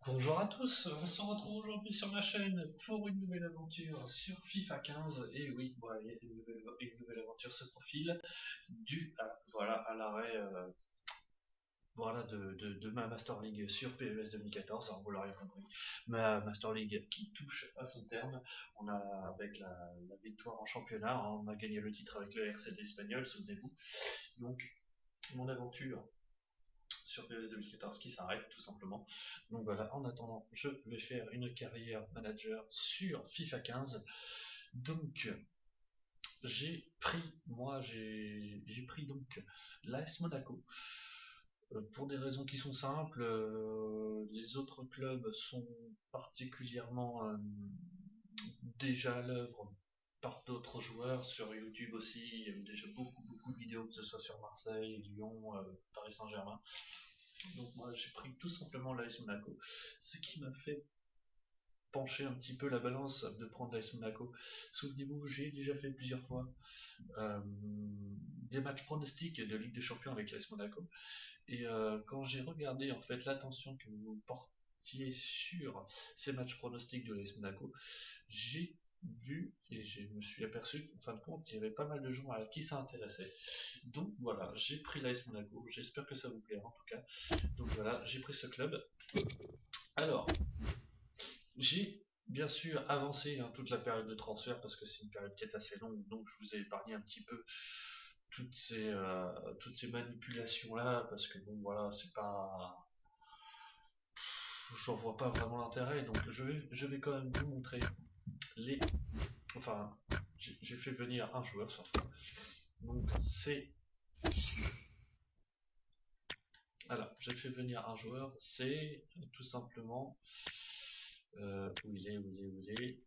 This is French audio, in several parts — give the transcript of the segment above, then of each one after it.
Bonjour à tous, on se retrouve aujourd'hui sur ma chaîne pour une nouvelle aventure sur FIFA 15. Et oui, voilà, une nouvelle aventure se profile due à l'arrêt de ma Master League sur PES 2014. Alors vous l'aurez compris, ma Master League qui touche à son terme. On a avec la victoire en championnat, hein, on a gagné le titre avec le RCD espagnol, souvenez-vous. Donc mon aventure sur PES 2014 qui s'arrête tout simplement. Donc voilà, en attendant, je vais faire une carrière manager sur FIFA 15. Donc j'ai pris donc l'AS Monaco. Pour des raisons qui sont simples, les autres clubs sont particulièrement déjà à l'œuvre par d'autres joueurs sur YouTube aussi. Il y a eu déjà beaucoup de vidéos, que ce soit sur Marseille, Lyon, Paris Saint-Germain. Donc moi j'ai pris tout simplement l'AS Monaco, ce qui m'a fait pencher un petit peu la balance de prendre l'AS Monaco. Souvenez-vous, j'ai déjà fait plusieurs fois euh, des matchs pronostics de Ligue des Champions avec l'AS Monaco, et quand j'ai regardé en fait l'attention que vous portiez sur ces matchs pronostics de l'AS Monaco, j'ai vu et je me suis aperçu qu'en fin de compte il y avait pas mal de gens à qui ça intéressait. Donc voilà, j'ai pris l'AS Monaco, j'espère que ça vous plaira en tout cas. Donc voilà, j'ai pris ce club. Alors, j'ai bien sûr avancé toute la période de transfert parce que c'est une période qui est assez longue, donc je vous ai épargné un petit peu toutes ces manipulations là parce que bon voilà, c'est pas, j'en vois pas vraiment l'intérêt, donc je vais quand même vous montrer les, enfin, j'ai fait venir un joueur surtout, donc c'est, alors j'ai fait venir un joueur, c'est tout simplement où il est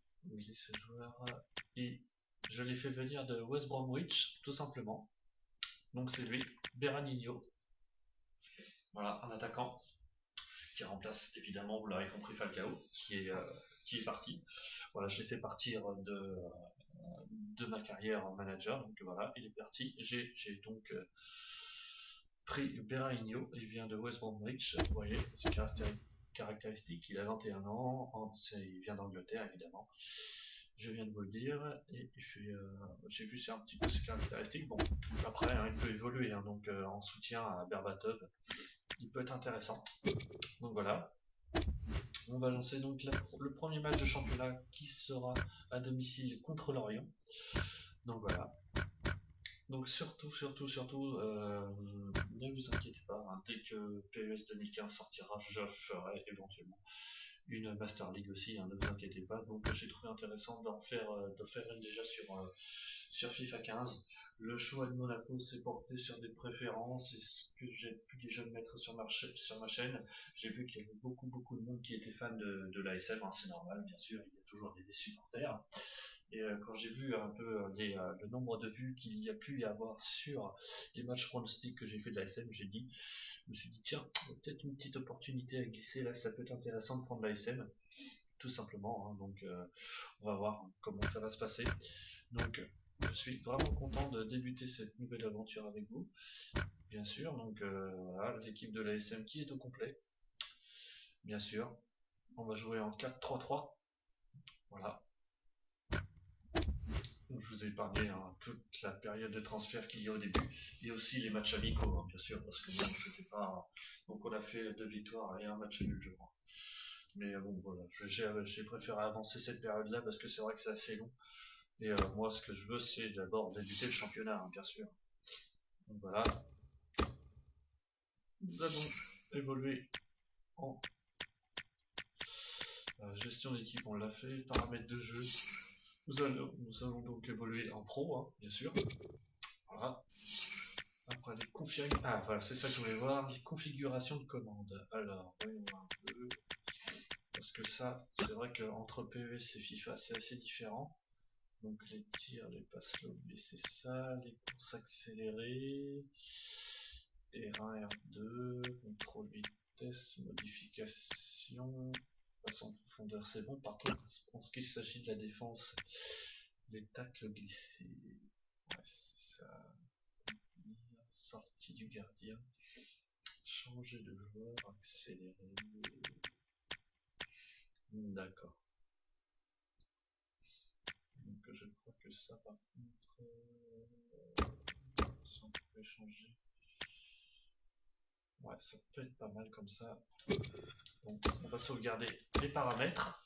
ce joueur, et je l'ai fait venir de West Bromwich, tout simplement. Donc c'est lui, Berahino. Voilà, un attaquant qui remplace évidemment, vous l'aurez compris, Falcao, qui est parti. Voilà, je l'ai fait partir de ma carrière en manager, donc voilà, il est parti. J'ai donc pris Berahino, il vient de West Bromwich, vous voyez, c'est caractéristique, il a 21 ans, il vient d'Angleterre évidemment. Je viens de vous le dire, et j'ai vu c'est un petit peu ses caractéristiques. Bon, après, hein, il peut évoluer, hein, donc en soutien à Berbatov, il peut être intéressant. Donc voilà, on va lancer donc le premier match de championnat qui sera à domicile contre l'Orient. Donc voilà. Donc surtout, ne vous inquiétez pas, hein, dès que PES 2015 sortira, je ferai éventuellement une Master League aussi, hein, ne vous inquiétez pas. Donc j'ai trouvé intéressant de faire une déjà sur FIFA 15. Le choix de Monaco s'est porté sur des préférences, et ce que j'ai pu déjà mettre sur ma chaîne. J'ai vu qu'il y avait beaucoup de monde qui était fan de l'ASM, hein, c'est normal, bien sûr, il y a toujours des supporters. Et quand j'ai vu un peu le nombre de vues qu'il y a pu y avoir sur les matchs pronostics que j'ai fait de l'ASM, je me suis dit, tiens, peut-être une petite opportunité à glisser là, ça peut être intéressant de prendre l'ASM, tout simplement. Hein. Donc, on va voir comment ça va se passer. Donc, je suis vraiment content de débuter cette nouvelle aventure avec vous, bien sûr. Donc, voilà, l'équipe de l'ASM qui est au complet, bien sûr. On va jouer en 4-3-3. Voilà. Donc, je vous ai épargné hein, toute la période de transfert qu'il y a au début et aussi les matchs amicaux, hein, bien sûr, parce que bon, c'était pas. Donc, on a fait 2 victoires et un match nul, je crois. Mais bon, voilà, j'ai préféré avancer cette période-là parce que c'est vrai que c'est assez long. Et moi, ce que je veux, c'est d'abord débuter le championnat, hein, bien sûr. Donc voilà, nous allons évoluer en gestion d'équipe, on l'a fait, paramètres de jeu. Nous allons donc évoluer en pro, hein, bien sûr. Voilà. Après les configurations. Ah voilà, c'est ça que je voulais voir, les configurations de commandes. Alors, voyons voir un peu. Parce que ça, c'est vrai qu'entre PES et FIFA, c'est assez différent. Donc les tirs, les passes lobées, c'est ça, les courses accélérées, R1, R2, contrôle vitesse, modification, passe en profondeur, c'est bon. Par contre, en ce qu'il s'agit de la défense, les tacles glissés, ouais, c'est ça, sortie du gardien, changer de joueur, accélérer, D'accord. Donc je crois que ça par contre... si on peut changer... Ouais, ça peut être pas mal comme ça. Donc on va sauvegarder les paramètres.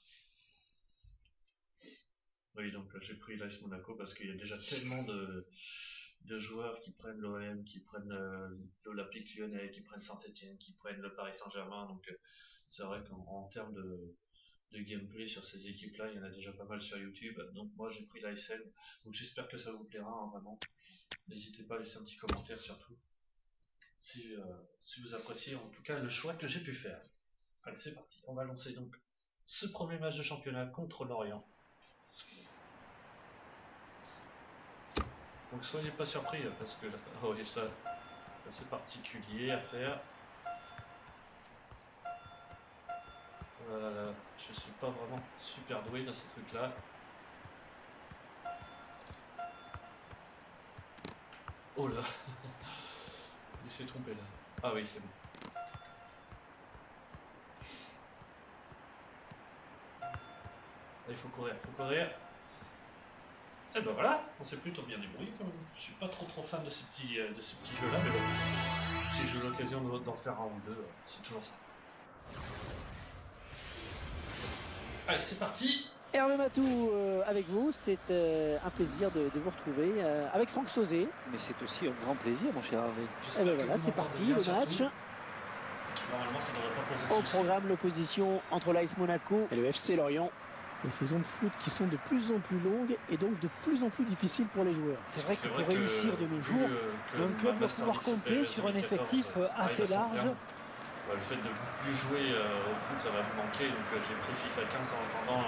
Oui, donc j'ai pris l'AS Monaco parce qu'il y a déjà tellement de joueurs qui prennent l'OM, qui prennent l'Olympique Lyonnais, qui prennent Saint-Etienne, qui prennent le Paris Saint-Germain. Donc c'est vrai qu'en termes de gameplay sur ces équipes-là, il y en a déjà pas mal sur YouTube. Donc moi j'ai pris l'ASM. Donc j'espère que ça vous plaira, hein, vraiment. N'hésitez pas à laisser un petit commentaire surtout. Si vous appréciez en tout cas le choix que j'ai pu faire. Allez, c'est parti. On va lancer donc ce premier match de championnat contre Lorient. Donc soyez pas surpris parce que oh, oui, ça c'est particulier à faire. Je suis pas vraiment super doué dans ces trucs là. Oh là. Il s'est trompé là. Ah oui, c'est bon. Là, il faut courir, Et ben voilà, on s'est plutôt bien débrouillé. Je suis pas trop fan de ces petits jeux là, mais bon, si j'ai eu l'occasion d'en faire un ou deux, c'est toujours ça. Allez, c'est parti. Hervé Matou avec vous, c'est un plaisir de vous retrouver avec Franck Sauzet. Mais c'est aussi un grand plaisir, mon cher Hervé. Et ben voilà, c'est parti, le match. Normalement, ça devrait pas poser de Au soucis. programme, l'opposition entre l'AS Monaco et le FC Lorient. Des saisons de foot qui sont de plus en plus longues et donc de plus en plus difficiles pour les joueurs. C'est vrai que pour réussir de nos jours, un club doit pouvoir compter sur un effectif assez large. Le fait de ne plus jouer au foot, ça va me manquer. Donc j'ai pris FIFA 15 en attendant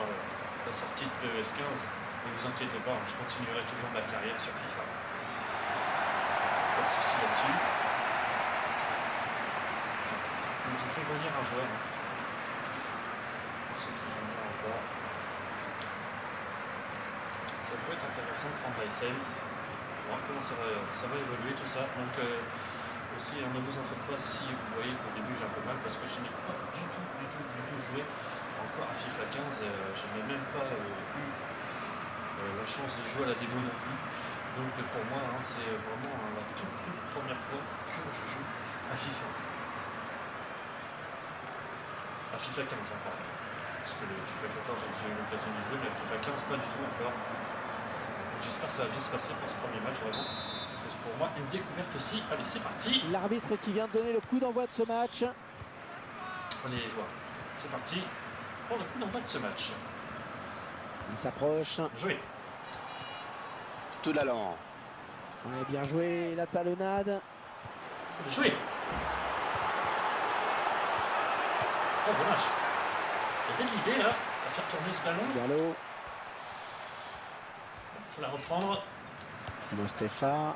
la sortie de PES 15. Ne vous inquiétez pas, je continuerai toujours ma carrière sur FIFA. Pas de soucis là-dessus. Donc je fais venir un joueur. Pour ceux qui viennent encore. Ça peut être intéressant de prendre l'ASM. On va voir comment ça va évoluer tout ça. Donc aussi, ne vous en faites pas si vous voyez qu'au début j'ai un peu mal parce que je n'ai pas du tout joué encore à FIFA 15. Je n'ai même pas eu la chance de jouer à la démo non plus. Donc pour moi, hein, c'est vraiment la toute première fois que je joue à FIFA. À FIFA 15, hein, pardon. Parce que le FIFA 14, j'ai eu l'occasion de jouer, mais à FIFA 15, pas du tout encore. J'espère que ça va bien se passer pour ce premier match, vraiment. C'est pour moi une découverte aussi. Allez, c'est parti. L'arbitre qui vient de donner le coup d'envoi de ce match. Allez les joueurs, c'est parti pour le coup d'envoi de ce match. Il s'approche. Joué. Tout l'allant. Ouais, bien joué, la talonnade. Joué. Oh, dommage. Il y a de l'idée là, à faire tourner ce ballon. Diallo. Il faut la reprendre. Mostefa.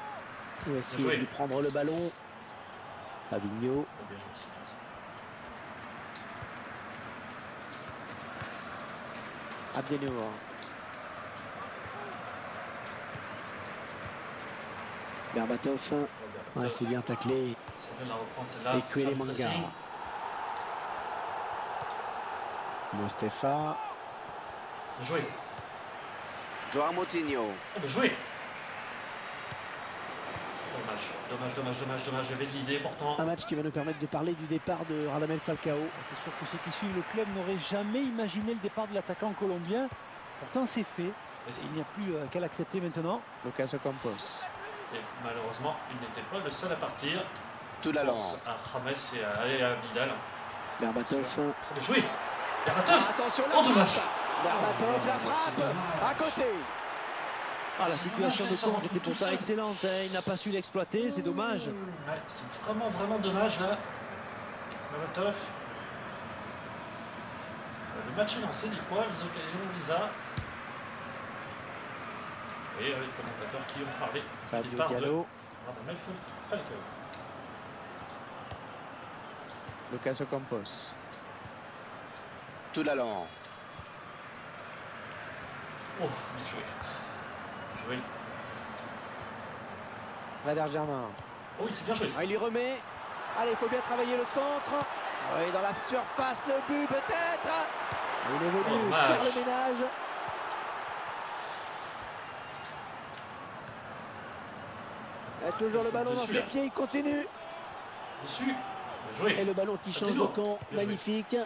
Il va essayer de lui prendre le ballon. Fabinho. Oh, bien joué, c'est bien ça. Abdenour. Berbatov. Ouais, c'est bien taclé. C'est bien de la reprendre celle-là. Et Kwele Manga. Mostefa. Joué. Joao Moutinho. Oh, bien joué. Dommage. J'avais de l'idée pourtant. Un match qui va nous permettre de parler du départ de Radamel Falcao. C'est sûr que ceux qui suivent le club n'auraient jamais imaginé le départ de l'attaquant colombien. Pourtant, c'est fait. Il n'y a plus qu'à l'accepter maintenant. Lucas Ocampos. Et malheureusement, il n'était pas le seul à partir. Tout l'allant. À James et à Vidal. Berbatov. Bien joué. Berbatov. Attention, oh, dommage. Berbatov, la frappe à côté. Ah, la situation de contre était pourtant excellente. Hein. Il n'a pas su l'exploiter, c'est dommage. Ouais, c'est vraiment dommage là. Berbatov. Le match est lancé, dites-moi, les occasions, Lisa. Et les commentateurs qui ont parlé. Sadio Diallo. Radamel Falcao. Lucas Ocampos. Tout l'allant. Oh, bien joué. Joué. Valère Germain. Oh oui, c'est bien joué. Il lui remet. Allez, il faut bien travailler le centre. Oui, dans la surface, le but peut-être. Il est venu faire le ménage. Et toujours le ballon dans ses pieds, il continue. Dessus. Bien joué. Et le ballon qui change de camp, magnifique.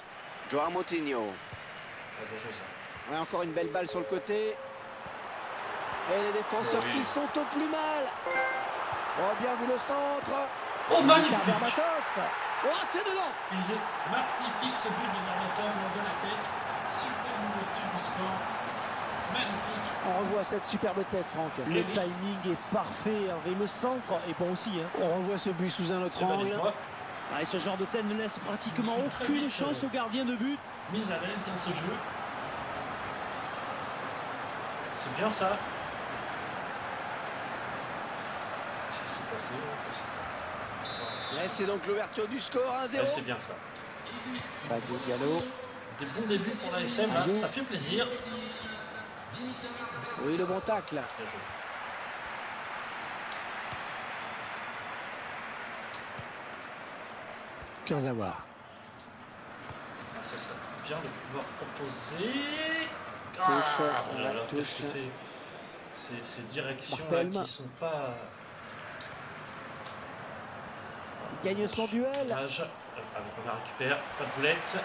Joao Moutinho. Bien joué ça. Ouais, encore une belle balle sur le côté. Et les défenseurs qui sont au plus mal. Oh, bien vu le centre. Oh, magnifique. Oh, c'est dedans. Il est magnifique ce but de Berbatov de la tête. Super ouverture du score. Magnifique. On revoit cette superbe tête, Franck. Le timing est parfait, Hervé. Le centre est bon aussi. Hein. On revoit ce but sous un autre angle. Et ce genre de tête ne laisse pratiquement aucune chance au gardien de but. Mise à l'aise dans ce jeu. C'est bien ça. Qu'est-ce qui s'est passé? Et c'est donc l'ouverture du score 1-0. C'est bien ça. Sadio Diallo. Des bons débuts pour la SM, là. Ça fait plaisir. Oui, le bon tacle. Bien joué. Kurzawa. Ça serait bien de pouvoir proposer. Touche. Qu'est-ce que c'est ces directions qui sont pas. Il gagne son duel. On la récupère, pas de boulette.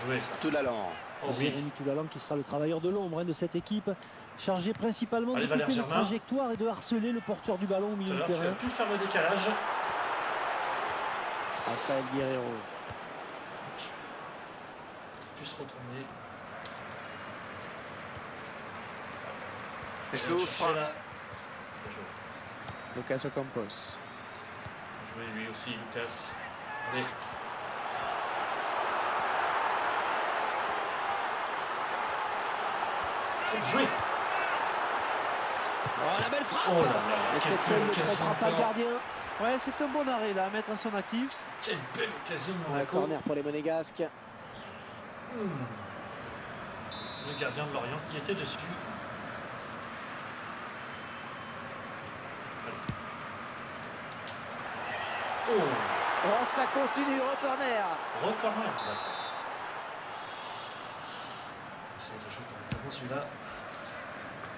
Joué ça. Toulalan. Oh oui. Jérémy Toulalan qui sera le travailleur de l'ombre de cette équipe, chargé principalement de couper les trajectoires et de harceler le porteur du ballon au milieu du terrain. Tu as pu faire le décalage. Rafael Guerreiro. Pu se retourner. Jouffre. Lucas Ocampos. Joué lui aussi, Lucas. Allez. Joué. Oh, la belle frappe. Oh là là, et cette fois, il ne trompera pas le gardien. Ouais, c'est un bon arrêt là à mettre à son actif. Quelle belle occasion. Un corner pour les Monégasques. Le gardien de Lorient qui était dessus. Oh, ça continue, re-corner. Re-corner. C'est le jeu correctement celui-là.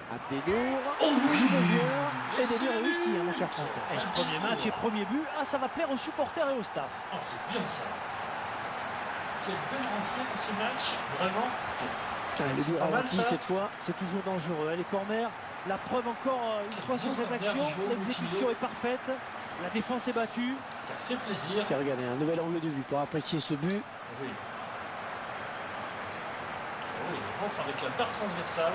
Abdedour. Oh oui. Le joueur. Et des buts réussis, mon cher Franck. Premier match et premier but. Ah, ça va plaire aux supporters et au staff. Oh, c'est bien ça. Quelle belle rentrée dans ce match. Vraiment. Le but ralenti cette fois. C'est toujours dangereux. Les corners. La preuve encore une fois sur cette action. L'exécution est parfaite. La défense est battue. Ça fait plaisir. Tiens, regardez, un nouvel angle de vue pour apprécier ce but. Oui. Oui, il rentre avec la barre transversale.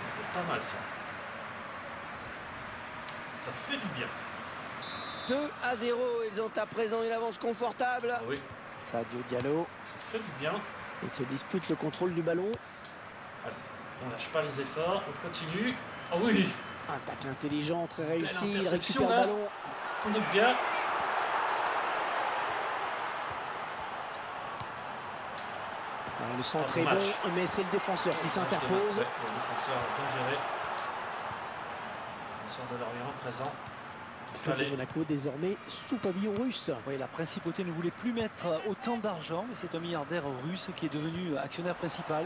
C'est pas mal ça. Ça fait du bien. 2-0, ils ont à présent une avance confortable. Ah oui. Sadio Diallo. Ça fait du bien. Il se dispute le contrôle du ballon. Allez, on lâche pas les efforts, on continue. Ah oui. Un tacle intelligent, très réussi. Il récupère le ballon. On est bien. Le centre est bon, mais c'est le défenseur qui s'interpose. Ouais, le défenseur bien géré. Le défenseur de Lorient présent. Il fallait. Monaco désormais sous pavillon russe. Oui, la principauté ne voulait plus mettre autant d'argent, mais c'est un milliardaire russe qui est devenu actionnaire principal.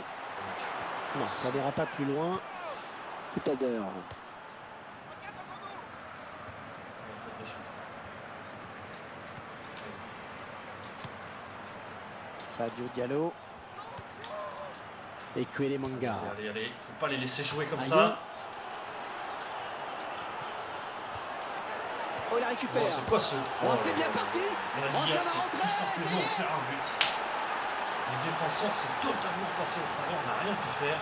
Non, ça n'ira pas plus loin. Coup d'heure. Sadio Diallo. Et Kwele Manga. Allez, faut pas les laisser jouer comme ça. Oh, il la récupère. Oh, c'est quoi ce. Oh, c'est bien parti. La Liga, c'est tout simplement faire un but. Les défenseurs sont totalement passés au travers, on n'a rien pu faire.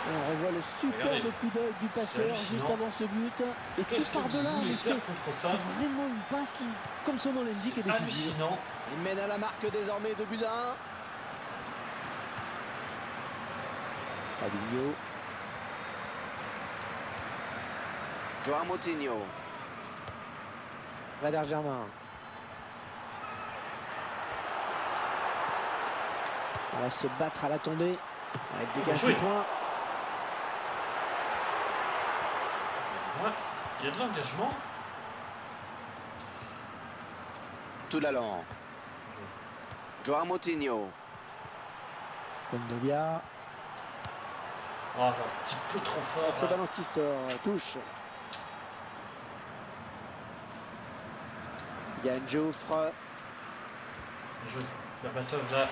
Et on revoit le superbe coup d'œil du passeur juste avant ce but. Et tout par-delà, en effet. C'est vraiment une passe qui, comme son nom l'indique, est décisive. Hallucinant. Il mène à la marque désormais 2-1. Fabinho. Joao Moutinho. Valère Germain. On va se battre à la tombée. Avec dégage du point. Ouais, il y a de l'engagement. Toulalan. Joao Moutinho. Kondogbia. Oh, un petit peu trop fort. Ce ballon qui sort, touche. Yann Jouffre. Je Berbatov là.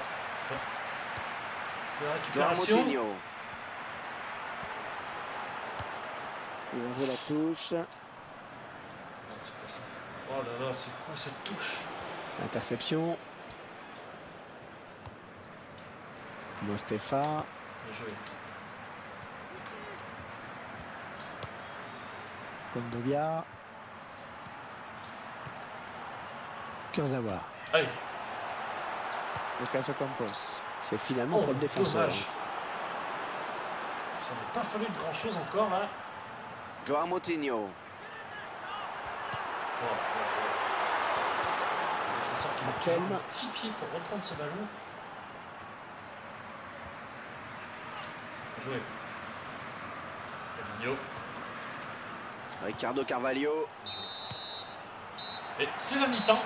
La Joao récupération. Moutinho. Ils vont jouer la touche. Ah, c'est quoi ça? Oh là là, c'est quoi cette touche? Interception. Mostefa. Bien joué. Kondogbia. Kurzawa. Allez. Lucas Ocampos. C'est finalement Oh, pour le défenseur. dommage. Ça n'a pas fallu grand chose encore là. Joao Moutinho. Oh, oh, oh. Le défenseur qui marque toujours un petit pied pour reprendre ce ballon. Bien joué. Fabinho. Ricardo Carvalho. Et c'est la mi-temps.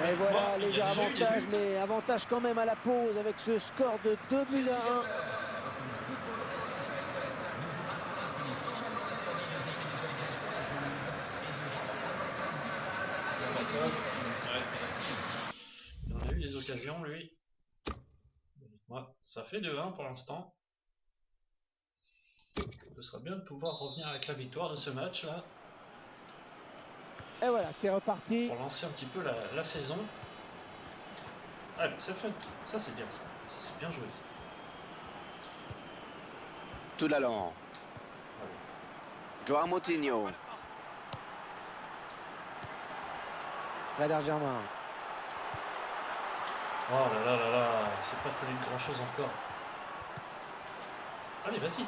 Et voilà, il y a léger déjà eu des avantage, buts. mais avantage quand même à la pause avec ce score de 2-1. Berbatov. Ouais. Il en a eu des occasions, lui. Ouais, ça fait 2-1 pour l'instant. Ce sera bien de pouvoir revenir avec la victoire de ce match là. Et voilà, c'est reparti. Pour lancer un petit peu la saison. Ah, ça c'est bien ça. C'est bien joué ça. Toulalan. Joao Moutinho. Valère Germain. Oh là là là là, c'est pas fallu grand chose encore. Allez, vas-y.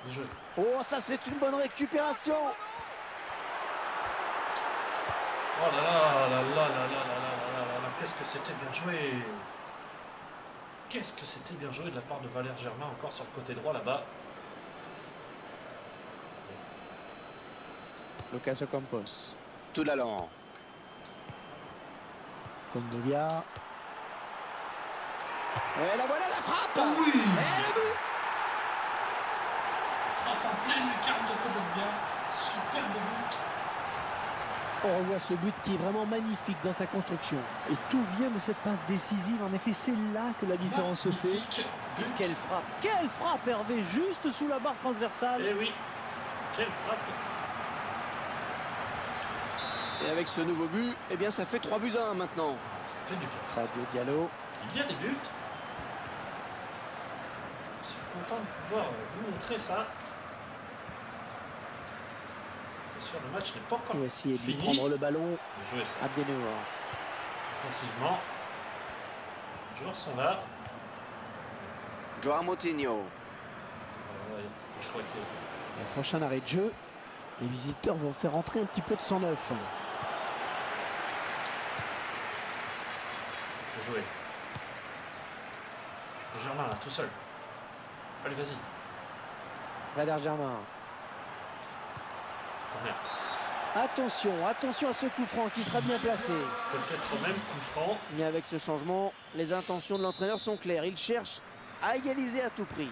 Bien joué. Oh, ça c'est une bonne récupération. Oh là là là là là là là là là là là, qu'est-ce que c'était bien joué. Qu'est-ce que c'était bien joué de la part de Valère Germain encore sur le côté droit là-bas. Lucas Ocampos. Toulalan. Kondogbia. Et la voilà la frappe. Oh oui. Et le but. Frappe en pleine lucarne de Kondogbia. Superbe but. On revoit ce but qui est vraiment magnifique dans sa construction. Et tout vient de cette passe décisive. En effet, c'est là que la différence se fait. Magnifique but. Quelle frappe Hervé, juste sous la barre transversale. Eh oui, quelle frappe. Et avec ce nouveau but, eh bien ça fait 3-1 maintenant. Ça fait du bien. Sadio Diallo. Il y a des buts. Je suis content de pouvoir vous montrer ça. Bien sûr, le match n'est pas encore Il va essayer de lui fini. prendre le ballon. Bien joué ça. Abdennour. Offensivement, les joueurs sont là. Joao Moutinho. Je crois que Le prochain arrêt de jeu. Les visiteurs vont faire entrer un petit peu de sang neuf. faut jouer. Germain là, tout seul. Allez, vas-y. Valère Germain. Corner. Attention, attention à ce coup franc qui sera bien placé. Peut-être même coup franc. Mais avec ce changement, les intentions de l'entraîneur sont claires. Il cherche à égaliser à tout prix.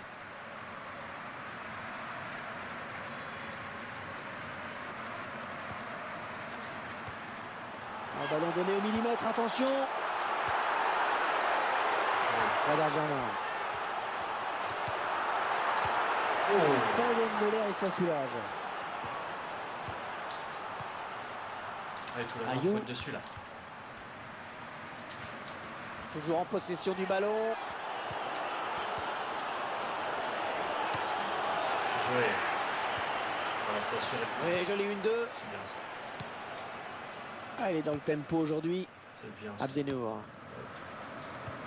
Un ballon donné au millimètre, attention. Valère Germain. Oh. Ça donne de l'air et ça soulage. Allez, tout le monde Ayou. faut être dessus là. Toujours en possession du ballon. Joué. Voilà, faut assurer. Oui, joli 1-2. C'est bien ça. Ah, il est dans le tempo aujourd'hui. C'est bien ça. Abdennour.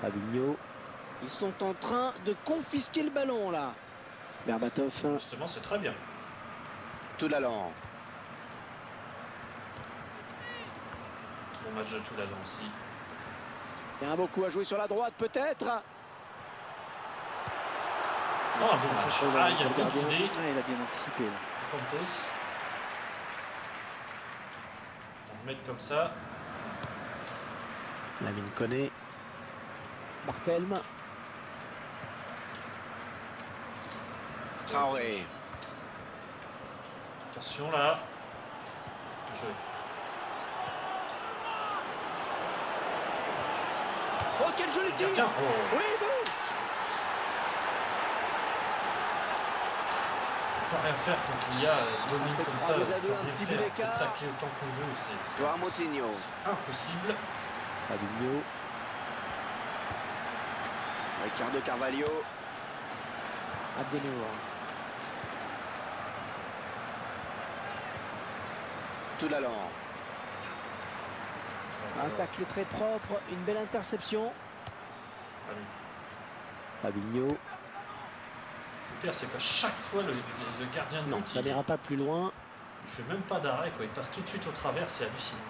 Fabinho. Ils sont en train de confisquer le ballon là. Berbatov. Justement, c'est très bien. Toulalan. Bon match de Toulalan aussi. Il y a un beau coup à jouer sur la droite peut-être. Oh, dommage. Ah, il y a une bonne idée. Ah, il a bien anticipé. Là. Campos. On va remettre comme ça. Lamine Koné. Barthelme. Traoré. Attention là. Bien joué. Oh, quel joli tir! Tiens, oh. Oui, bon! On peut rien faire quand il y a domine fait comme 3 ça. buts à On peut 2, un rien petit faire. but On peut d'écart. tacler autant qu'on veut. C'est Joao Moutinho. impossible. Fabinho. Ricardo Carvalho. Abdennour. Toulalan. Un tacle très propre, une belle interception. Allez. Fabinho. Le pire, c'est qu'à chaque fois, le gardien de Non, but, ça n'ira pas plus loin. il fait même pas d'arrêt, quoi. Il passe tout de suite au travers, c'est hallucinant.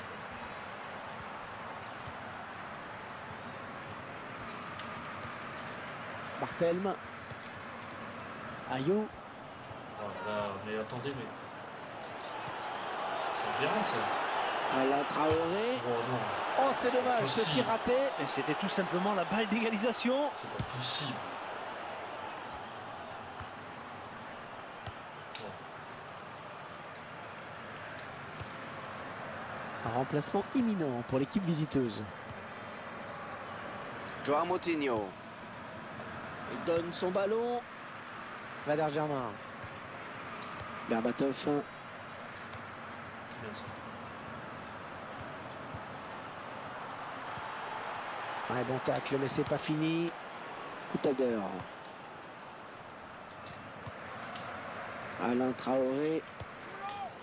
Barthelme. Ayou. Oh là, mais attendez, mais. C'est bien ça. Alain Traoré. Oh non, Oh, c'est dommage, ce Possible. tir raté. Et c'était tout simplement la balle d'égalisation. c'est pas possible. Un remplacement imminent pour l'équipe visiteuse. Joao Moutinho. Il donne son ballon. Valère Germain. Berbatov. C'est bien ça. Un bon tacle, mais c'est pas fini. Coup à d'heure. Alain Traoré.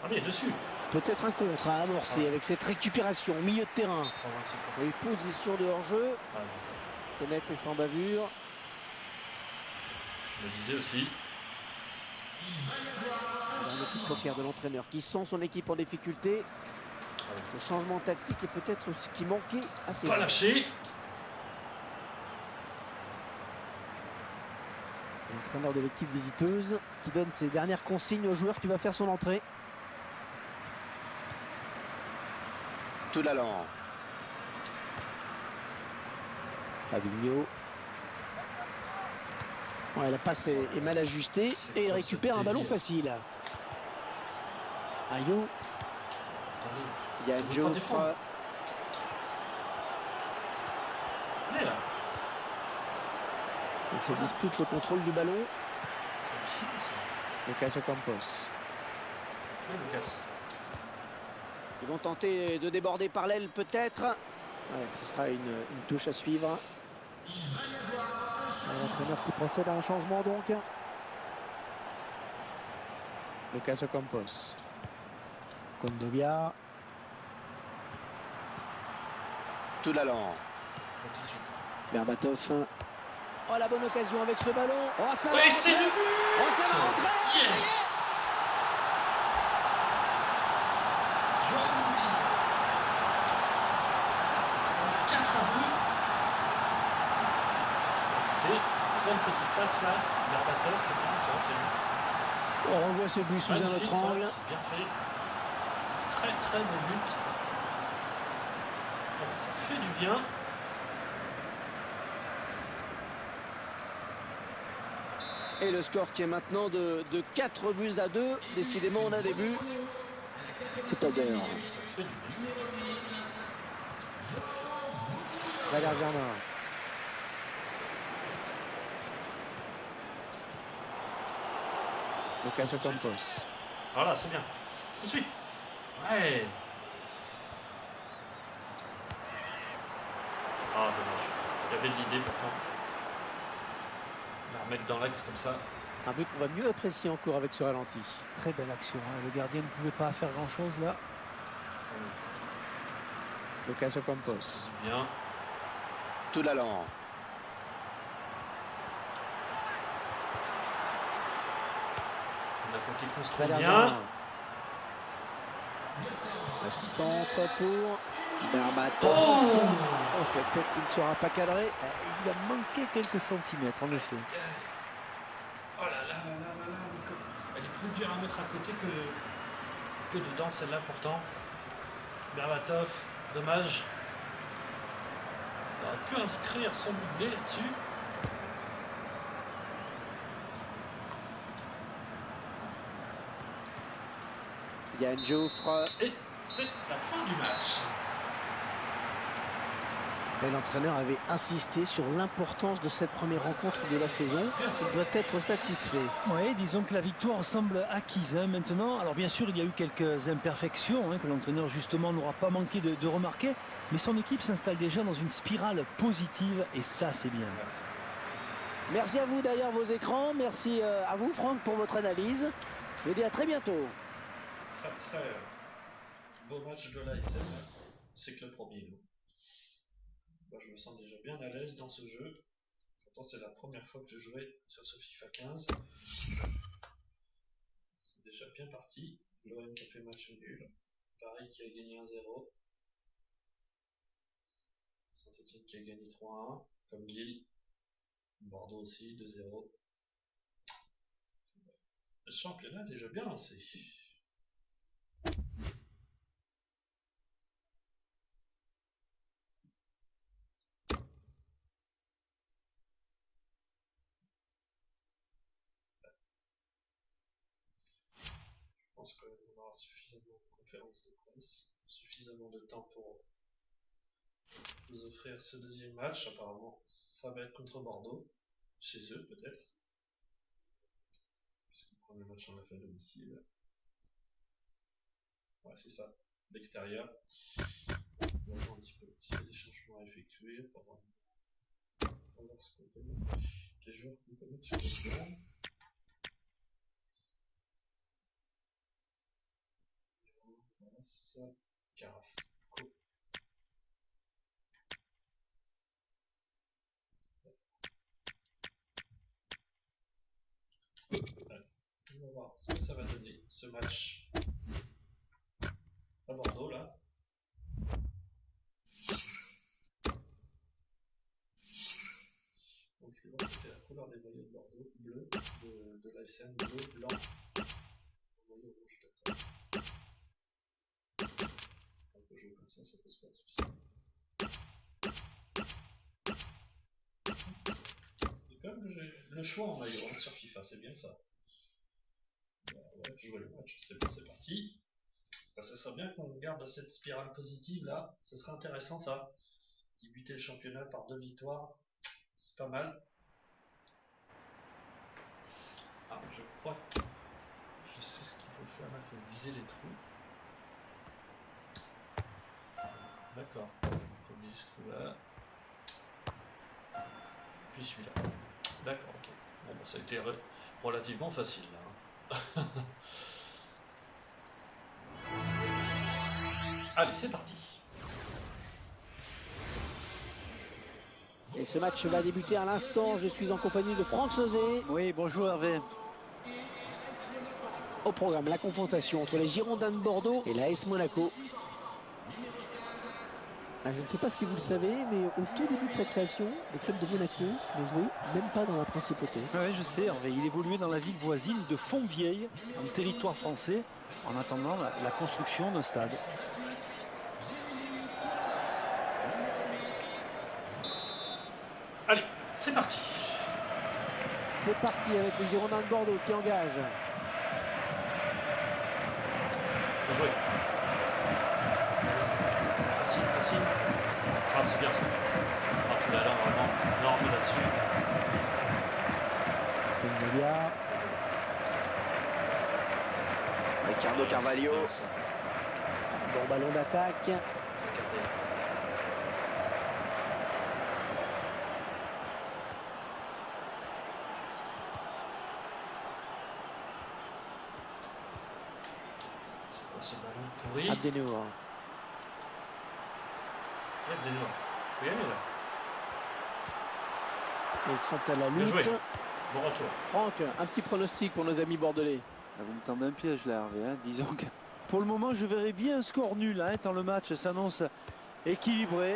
Allez, dessus. Peut-être un contre à amorcer avec cette récupération au milieu de terrain. Oh, 20 secondes. Et position de hors-jeu. Ah, non. C'est net et sans bavure. Je me disais aussi. Un petit poker de l'entraîneur qui sent son équipe en difficulté. Ce changement tactique est peut-être ce qui manquait à ses Pas hommes. lâché. L'entraîneur de l'équipe visiteuse qui donne ses dernières consignes au joueur qui va faire son entrée. Toulalan. Fabinho. Ouais, la passe est mal ajustée et il récupère un ballon facile. Ayou. Attendez. Yann On veut pas Joffre. défendre. Allez là. Il se dispute le contrôle du ballon. C'est hallucinant, ça. Lucas Ocampos. Jouez, Lucas. Ils vont tenter de déborder par l'aile peut-être. Ouais, ce sera une touche à suivre. L'entraîneur qui procède à un changement donc. Lucas Ocampos. Kondogbia. Toulalan. Tout de suite. Berbatov. Oh, la bonne occasion avec ce ballon. Oh, ça va Oui, rentrer. c'est le but. Oh, ça va rentrer. Yes. Joao Moutinho. 4-2. Écoutez, bonne petite passe là. Berbatov, je pense, ouais, c'est lui. On revoit ce but sous un Magnifique, autre ça, angle. c'est bien fait. Très très beau but. Bon, ça fait du bien. Et le score qui est maintenant de 4 buts à 2. Décidément, on a des buts. Tout à l'heure. Ça fait du bien. Valère Germain. Lucas Ocampos. Voilà, c'est bien. Tout de suite. Ouais. Ah, dommage. Il y avait de l'idée pourtant. On va remettre dans l'axe comme ça. Un but qu'on va mieux apprécier encore avec ce ralenti. Très belle action. Hein. Le gardien ne pouvait pas faire grand-chose là. Lucas Ocampos. C'est bien. Toulalan. On a compté construit Valère bien. Germain. Le centre pour Berbatov. Oh, cette tête qui ne sera pas cadrée. Il lui a manqué quelques centimètres en effet. Oh plus dur à mettre à côté que dedans, celle-là pourtant. Berbatov, dommage. Il aurait pu inscrire son doublé là-dessus. Yann Jouffre. Et c'est la fin du match. Et l'entraîneur avait insisté sur l'importance de cette première rencontre de la saison. Il doit être satisfait. Oui, disons que la victoire semble acquise maintenant. Alors bien sûr, il y a eu quelques imperfections que l'entraîneur justement n'aura pas manqué de remarquer. Mais son équipe s'installe déjà dans une spirale positive et ça, c'est bien. Merci. Merci à vous derrière vos écrans. Merci à vous, Franck, pour votre analyse. Je vous dis à très bientôt. Très beau match de l'ASM. C'est que le premier. Moi, je me sens déjà bien à l'aise dans ce jeu. Pourtant, c'est la première fois que je jouais sur ce FIFA 15. C'est déjà bien parti. L'OM qui a fait match nul. Paris qui a gagné 1-0. Saint-Etienne qui a gagné 3-1. Comme Lille. Bordeaux aussi, 2-0. Le championnat est déjà bien lancé. Je pense qu'on aura suffisamment de conférences de presse, suffisamment de temps pour vous offrir ce deuxième match. Apparemment, ça va être contre Bordeaux, chez eux peut-être, puisque le premier match on l'a fait à domicile. Ouais, c'est ça, l'extérieur. On va voir un petit peu s'il y a des changements à effectuer pour voir ce qu'on peut mettre, les joueurs qu'on peut mettre sur le plan. Ça, Carrasco. On va voir ce que ça va donner ce match à Bordeaux là. Donc je vais voir c'était la couleur des maillots de Bordeaux, bleu, de l'ASM, bleu, blanc, maillot rouge, d'accord. On peut jouer comme ça pose pas de soucis. Et quand même que j'ai le choix en maillot sur FIFA, c'est bien ça. Ouais, jouer le match, c'est bon, c'est parti. Ben, ça serait bien qu'on garde cette spirale positive là, ce serait intéressant ça. Débuter le championnat par 2 victoires, c'est pas mal. Ah, je crois que je sais ce qu'il faut faire là, il faut viser les trous. D'accord, il faut viser ce trou là. Puis celui-là. D'accord, ok. Bon, bah, ça a été relativement facile là. Allez, c'est parti. Et ce match va débuter à l'instant. Je suis en compagnie de Franck Sauzet. Oui, bonjour Hervé. Au programme, la confrontation entre les Girondins de Bordeaux et l'AS Monaco. Je ne sais pas si vous le savez, mais au tout début de sa création, le club de Monaco ne jouait même pas dans la principauté. Oui, je sais, Hervé. Il évoluait dans la ville voisine de Fontvieille, en territoire français, en attendant la construction d'un stade. Allez, c'est parti. C'est parti avec les Girondins de Bordeaux qui engagent. Bien joué. Facile. Ah, c'est bien ça. Ah, tu l'as là vraiment énorme là-dessus. Kennelia. Ricardo Carvalho. Bon ballon d'attaque. C'est quoi ce ballon pourri? Abdenour. Abdenour. Oui, elle est là. Et ils sont à la Bien joué. lutte. Bon retour. Franck, un petit pronostic pour nos amis bordelais. Vous me tendez un piège là, Hervé. Disons que pour le moment, je verrai bien un score nul tant le match s'annonce équilibré.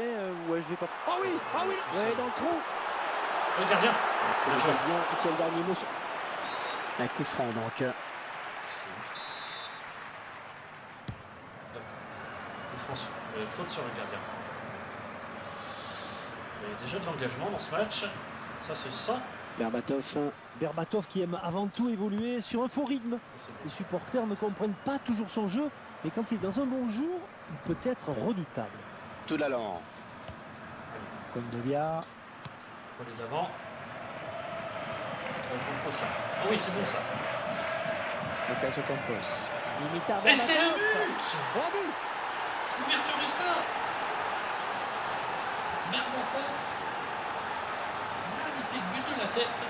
Ouais, je vais pas. Oh oui, ouais, dans le trou. Le gardien. C'est le gardien qui a le dernier mot. Un coup franc donc. faute sur le gardien. Il y a déjà de l'engagement dans ce match. Ça se sent. Berbatov. Qui aime avant tout évoluer sur un faux rythme. Les supporters ne comprennent pas toujours son jeu, mais quand il est dans un bon jour, il peut être redoutable. Tout l'allant. Kondogbia. Pour les d'avant. Campos là. Oh oui, c'est bon ça. Lucas Campos. Dimitar Et c'est le Berbatov. but! Bravo. Ouverture du score! Berbatov. Magnifique but de la tête.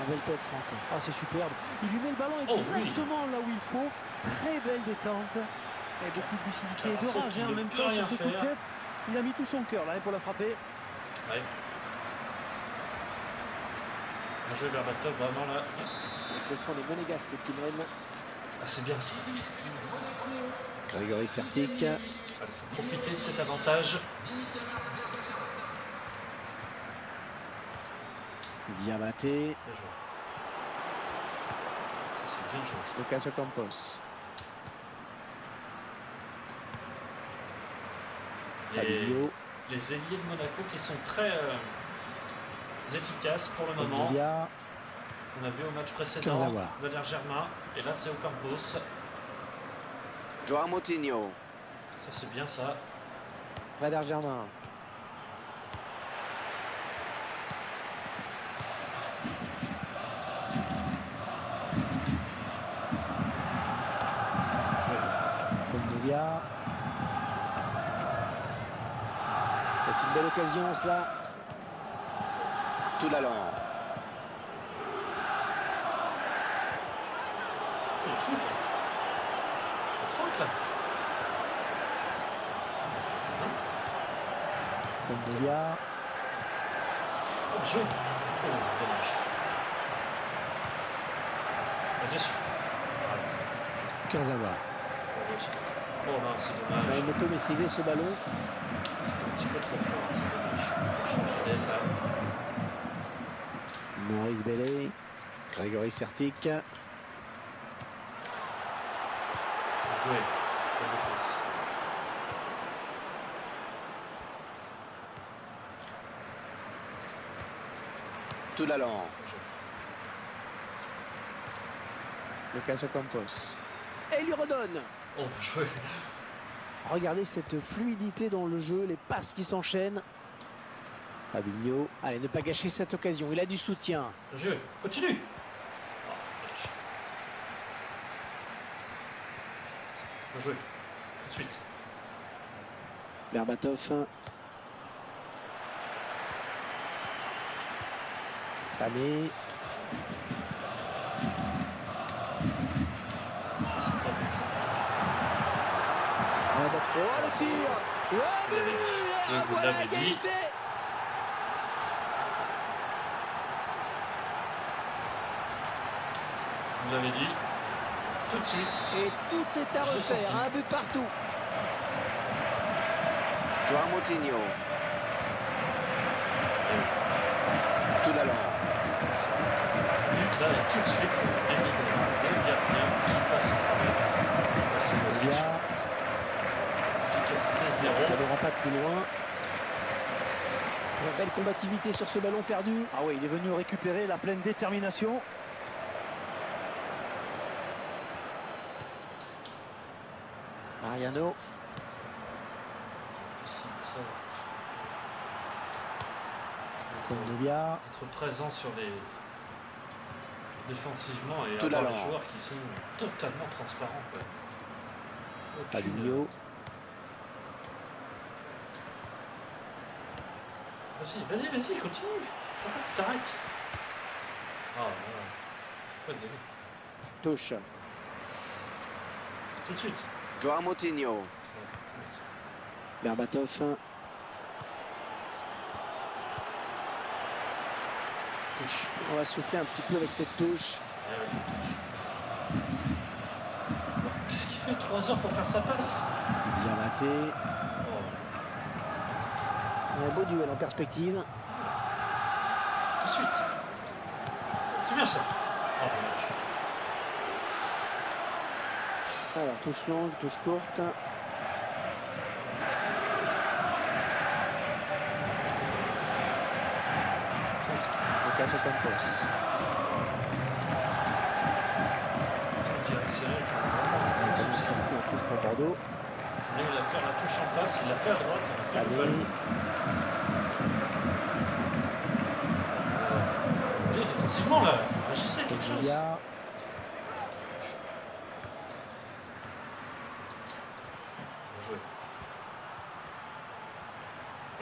Belle tête, Franck. Ah, c'est superbe. Il lui met le ballon exactement là où il faut. Très belle détente. Et beaucoup de lucidité et de Alors, rage. sauf En qu'il même ne peut temps, rien sur ce coup de faire. tête, il a mis tout son cœur là pour la frapper. Ouais. Bien joué Berbatov, vraiment là. Et ce sont les Monégasques qui mènent. Ah, c'est bien ça. Grégory Sertic. Il faut profiter de cet avantage. Diabaté. Bien joué. Ça, c'est bien joué. Ça. Lucas Campos. Les ailiers de Monaco qui sont très efficaces pour le moment. Kondogbia. On a vu au match précédent Kurzawa. Valère Germain. Et là, c'est Ocampos. Joao Moutinho. Ça, c'est bien ça. Valère Germain. Joué. Kondogbia. C'est une belle occasion, cela. Tout l'allant. Il y a faute là. Il y a faute là. Kondogbia. Oh, joué. Oh, dommage. Là-dessus. Kurzawa. Oh non, c'est Il dommage. ne peut maîtriser ce ballon. C'est un petit peu trop fort, c'est dommage. Pour changer d'aile là. Maurice Bellet. Grégory Sertic. Bien joué. Bonne défense. Tout l'allant. Bien joué. Lucas Campos. Et il lui redonne. Oh, bien joué. Regardez cette fluidité dans le jeu, les passes qui s'enchaînent. Fabinho. Allez, ne pas gâcher cette occasion. Il a du soutien. Bien joué. Continue. Oh, dommage. Bien joué. Tout de suite. Berbatov. Sané. Ça, c'est pas bon ça. Berbatov. Oh, le tir. Le but. Je Et vous voilà l'avais dit. l'égalité. Vous l'avez dit. Tout de suite. Et tout est à Je l'ai refaire. senti. Un but partout. Joao Moutinho. Tout l'allant. But là et tout de suite, évidemment, le gardien qui passe au travers. La Subozic. Kondogbia. Efficacité Ça 0. n'ira pas plus loin. Très belle combativité sur ce ballon perdu. Ah oui, il est venu récupérer la pleine détermination. Mariano. Possible ça. Kondogbia. Être présent sur les défensivement et Tout avoir l'allant. les joueurs qui sont totalement transparents quoi. Fabinho. Vas-y, continue. Pourquoi tu t'arrêtes? Ah voilà. C'est quoi ce délire? Touche. Tout de suite. Joao Moutinho. Ouais, c'est bien ça. Berbatov. Touche. On va souffler un petit peu avec cette touche. Ouais, touche. Alors, qu'est-ce qu'il fait 3 heures pour faire sa passe? Diabaté. Oh, Un beau duel en perspective. tout de suite. C'est bien ça. Oh, dommage. Alors, touche longue, touche courte. Lucas Ocampos. Touche directionnelle. Il est sorti en touche pour Bordeaux. Il voulait faire la touche en face, il l'a fait à droite. Il a fait le Sané. ballon. Et défensivement là, agissez quelque chose. Kendia. Bien joué.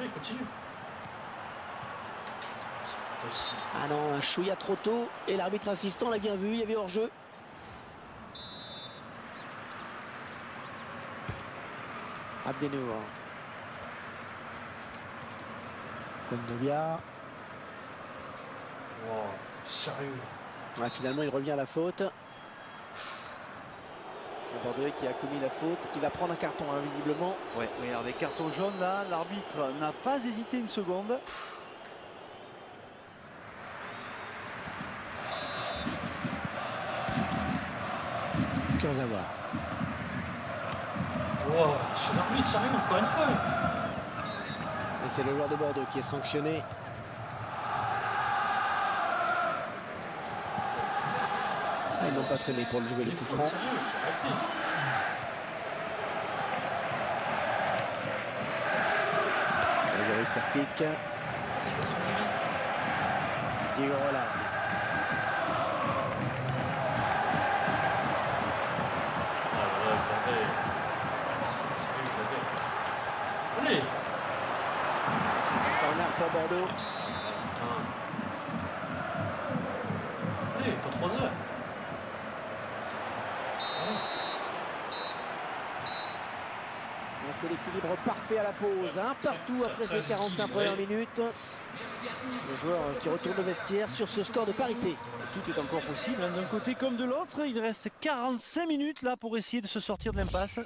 Oui, continue. C'est pas possible. Ah non, un chouïa trop tôt. Et l'arbitre assistant l'a bien vu, il y avait hors-jeu. Abdenour. Kondogbia. Wow, sérieux. Ouais, finalement, il revient à la faute. Le Bordelais qui a commis la faute, qui va prendre un carton, hein, visiblement. Ouais, regardez, carton jaune là, l'arbitre n'a pas hésité une seconde. Kurzawa. Wow, monsieur l'arbitre, sérieux, encore une fois. Et c'est le joueur de Bordeaux qui est sanctionné. Ah, ils n'ont pas traîné pour le jouer, le Il coup faut franc. être sérieux, il faut arrêter. Grégory Sertic. C'est pas son avis. Diego Roland. Ah ouais, il l'avait. Sérieux, il l'avait. Allez. C'est un corner pour Bordeaux. Putain. Allez, pas 3 heures. Voilà. C'est l'équilibre parfait à la pause. Un partout après ces 45 premières minutes. Le joueur qui retourne au vestiaire sur ce score de parité. Tout est encore possible, hein, d'un côté comme de l'autre. Il reste 45 minutes là pour essayer de se sortir de l'impasse.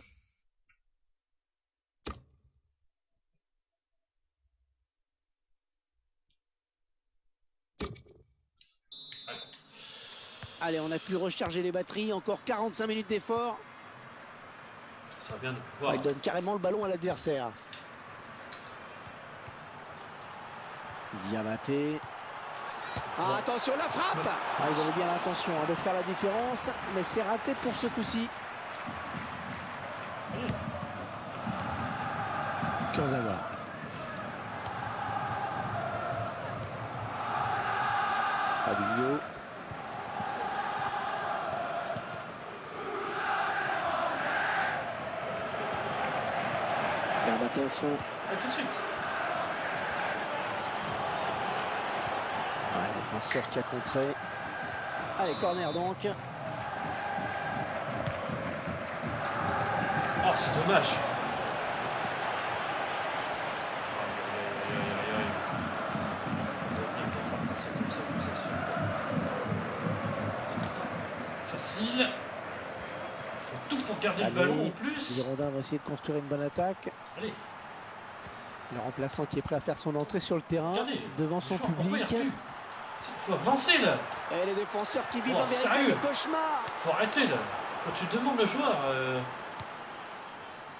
Allez, on a pu recharger les batteries. Encore 45 minutes d'effort. Ça va bien de pouvoir. Il donne carrément le ballon à l'adversaire. Diamaté. Ah, attention, la frappe. Ah, ils avaient bien l'intention de faire la différence, mais c'est raté pour ce coup-ci. Kurzawa. Fabinho. Berbatov. Allez, tout de suite. Ouais, défenseur qui a contré. Allez, corner donc. Oh, c'est dommage. C'est comme ça, je vous assure. C'est putain facile. Il faut tout pour garder le ballon en plus. Girondin va essayer de construire une bonne attaque. Allez, Le remplaçant qui est prêt à faire son entrée sur le terrain regardez. devant son Franchement, pourquoi il public. recule ? Il faut avancer là. Et les défenseurs qui vivent Oh, un véritable sérieux ? cauchemar. Faut arrêter là. Quand tu demandes le joueur,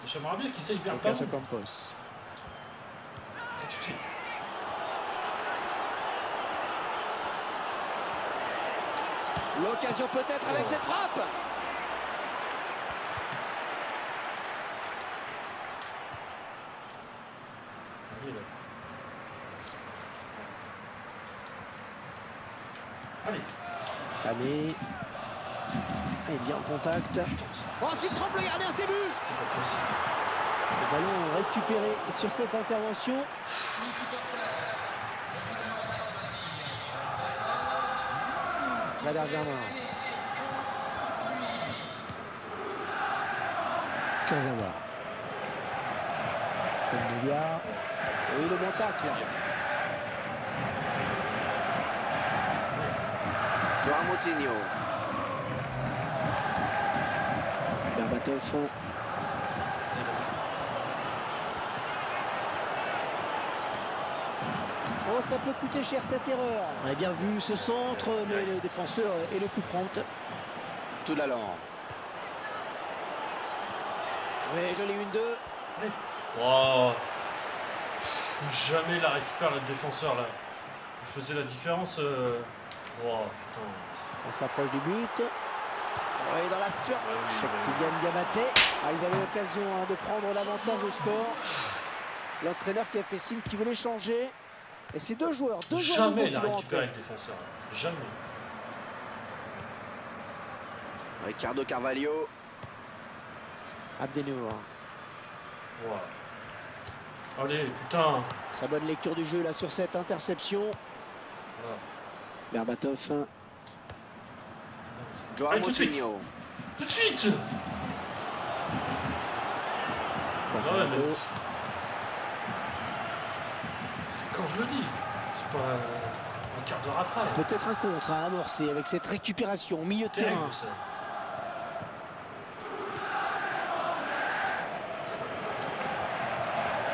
j'aimerais bien qu'il aille vers le Lucas ballon. Ocampos. Allez, tout de suite. L'occasion peut-être avec cette frappe. Allez, là. Allez. Sané. Il est bien en contact. Putain, ça- Ensuite tremble le gardien, c'est but. c'est pas possible. Le ballon récupéré sur cette intervention. Valère Germain. Kurzawa. Kondogbia. Oui, le bon tacle. Joao Moutinho. Berbatov. Allez, vas-y. Oh, ça peut coûter cher cette erreur. On a bien vu ce centre, mais le défenseur et le coup prompt. Tout l'allant. Oui, joli 1-2. Allez. Wow. Jamais la récupère le défenseur là. faisait la différence. Oh putain. On s'approche du but. Oui, dans la surface. Kylian Diabaté. Ah, ils avaient l'occasion de prendre l'avantage au score. L'entraîneur qui a fait signe qu'il voulait changer. Et c'est deux joueurs Jamais il qui a vont récupéré rentrer. le défenseur. Jamais. Ricardo Carvalho. Abdenour. Ouais. Allez, putain. Très bonne lecture du jeu là sur cette interception. Voilà. Berbatov. Joao Allez, tout de suite. Moutinho. Tout de suite. Ouais, mais... Contesto. C'est quand je le dis. C'est pas un quart d'heure après. Peut-être un contre à amorcer avec cette récupération au milieu de terrain. Terrible ça.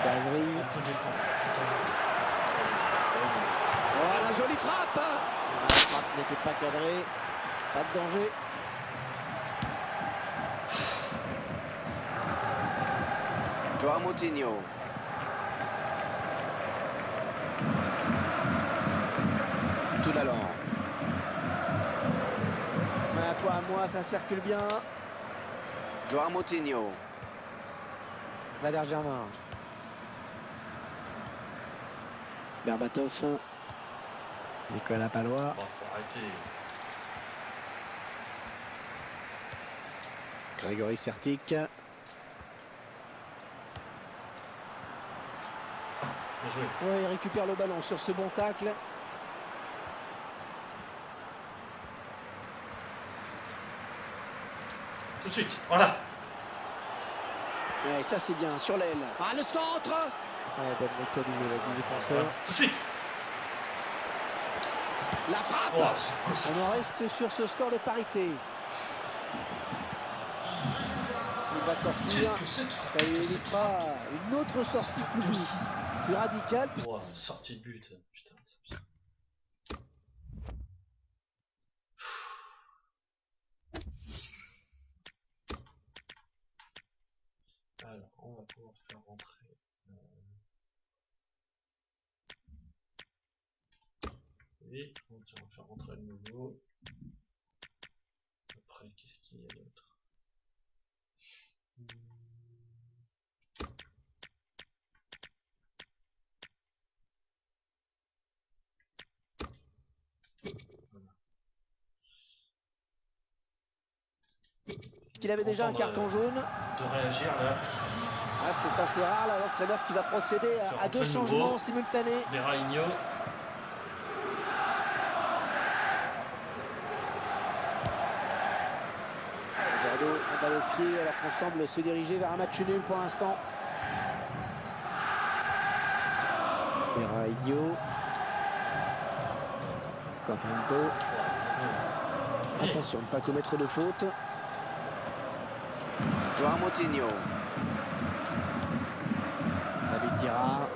Gazri. On peut défendre. Putain. Oh, la jolie frappe. La frappe n'était pas cadrée. Pas de danger. Joao Moutinho. Tout l'allant. À toi, à moi, ça circule bien. Joao Moutinho. Valère Germain. Berbatov. Nicolas Palois. Bon, faut arrêter. Grégory Sertic. Bien joué. Ouais, il récupère le ballon sur ce bon tacle. Tout de suite. Voilà. Ouais, ça c'est bien, sur l'aile. Ah, le centre. Ouais, bonne lecture du jeu là, du défenseur. Voilà. Tout de suite. La frappe. Oh, c'est quoi ça? On en reste sur ce score de parité. Il va sortir. Qu'est-ce que c'est? Ça lui évitera une autre sortie plus radicale. Oh, sortie de but. Putain, ça me... Alors, on va pouvoir faire rentrer. Oui, donc on va faire rentrer le nouveau. Après, qu'est-ce qu'il y a d'autre? Il avait déjà un carton jaune. De réagir là. Ah, c'est assez rare là, l'entraîneur qui va procéder à deux changements simultanés. Berahino. Bordeaux a balle au pied alors qu'on semble se diriger vers un match nul pour l'instant. Berahino. Contesto. Attention de ne pas commettre de faute. Joao Moutinho. David Dira.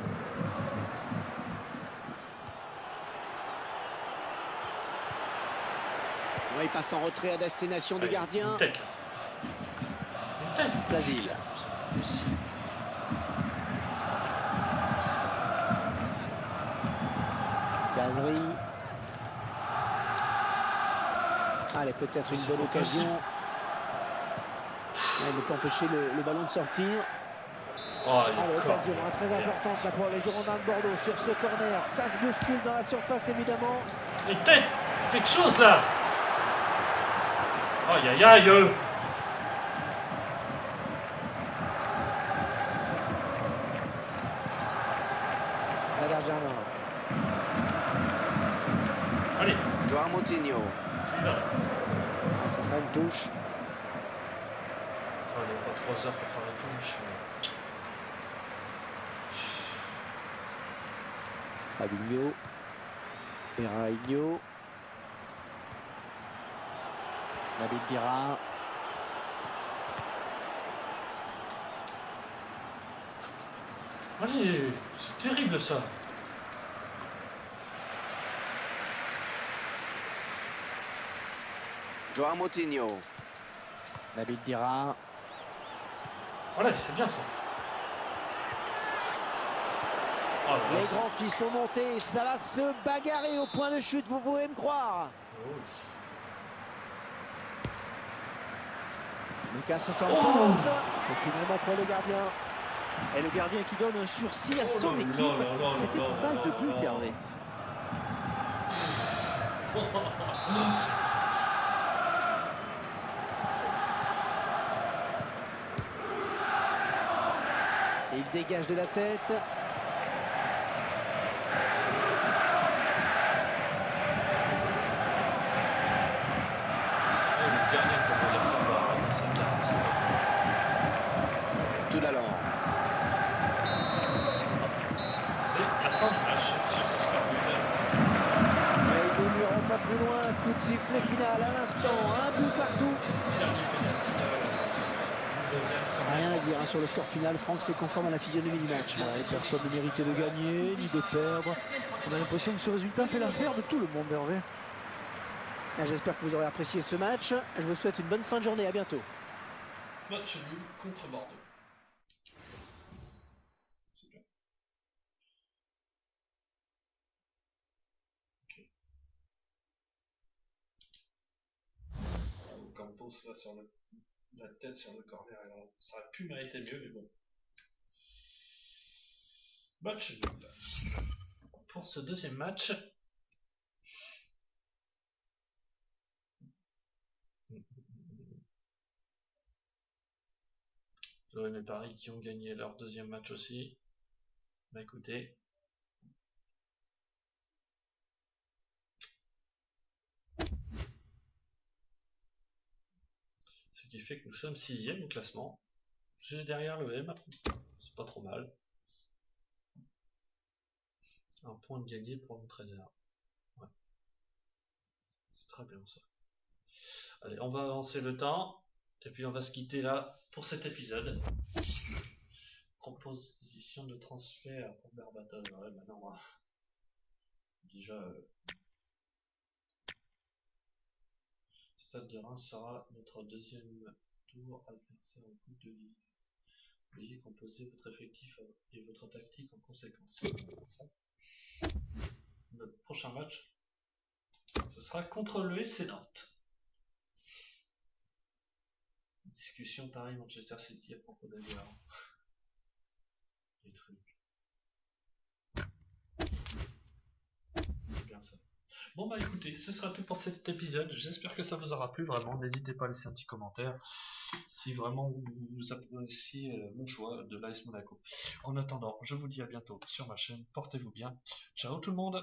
Ouais, il passe en retrait à destination du gardien. Une tête là. Une tête. Plasil. Gazri. Allez, peut-être une bonne occasion. Il ne peut empêcher le ballon de sortir. Oh, l'occasion très importante là, pour les Girondins de Bordeaux sur ce corner. Ça se bouscule dans la surface évidemment. Une tête. Quelque chose là. Aïe aïe aïe. Valère Germain. Allez. Joao Moutinho. Ah, ça sera une touche. Oh, il n'y a pas 3 heures pour faire les touches. Fabinho. Berahino. David Dira. Allez, c'est terrible ça. Joao Moutinho. David Dira. Voilà, c'est bien ça. Oh là là, Les grands qui sont montés, ça va se bagarrer au point de chute, vous pouvez me croire. Oh. Lucas Ocampos, c'est finalement pour le gardien. Et le gardien qui donne un sursis à Oh son là équipe. là là là C'était là une balle de là but, là. Hervé. Et il dégage de la tête. C'est le dernier qu'on va faire arrêter cette carte. Tout l'allant. C'est la fin du match sur ce score nul. Mais nous n'irons pas plus loin. Coup de sifflet final à l'instant. Un but partout. Dernier penalty. Rien à dire hein, sur le score final. Franck, c'est conforme à la physionomie du match. Ouais, personne ne méritait de gagner ni de perdre. On a l'impression que ce résultat fait l'affaire de tout le monde, Hervé. J'espère que vous aurez apprécié ce match. Je vous souhaite une bonne fin de journée. À bientôt. Match nul contre Bordeaux. C'est bien. Ok. Campos là sur la tête sur le corner, alors ça aurait pu mériter mieux, mais bon. Match nul. Pour ce deuxième match, j'aurais mes paris qui ont gagné leur deuxième match aussi. Bah écoutez. Ce qui fait que nous sommes 6e au classement. Juste derrière le M. C'est pas trop mal. Un point de gagné pour l'entraîneur. Ouais. C'est très bien ça. Allez, on va avancer le temps. Et puis on va se quitter là pour cet épisode. Proposition de transfert pour Berbatov. Ouais, bah non. Déjà, Stade de Reims sera notre deuxième tour adversaire en Coupe de Ligue. Veuillez composer votre effectif et votre tactique en conséquence. Le prochain match, ce sera contre le FC Nantes. Discussion Paris-Manchester City à propos d'Aguilar. Les trucs. C'est bien ça. Bon bah écoutez, ce sera tout pour cet épisode. J'espère que ça vous aura plu vraiment. N'hésitez pas à laisser un petit commentaire si vraiment vous appréciez mon choix de l'AS Monaco. En attendant, je vous dis à bientôt sur ma chaîne. Portez-vous bien. Ciao tout le monde!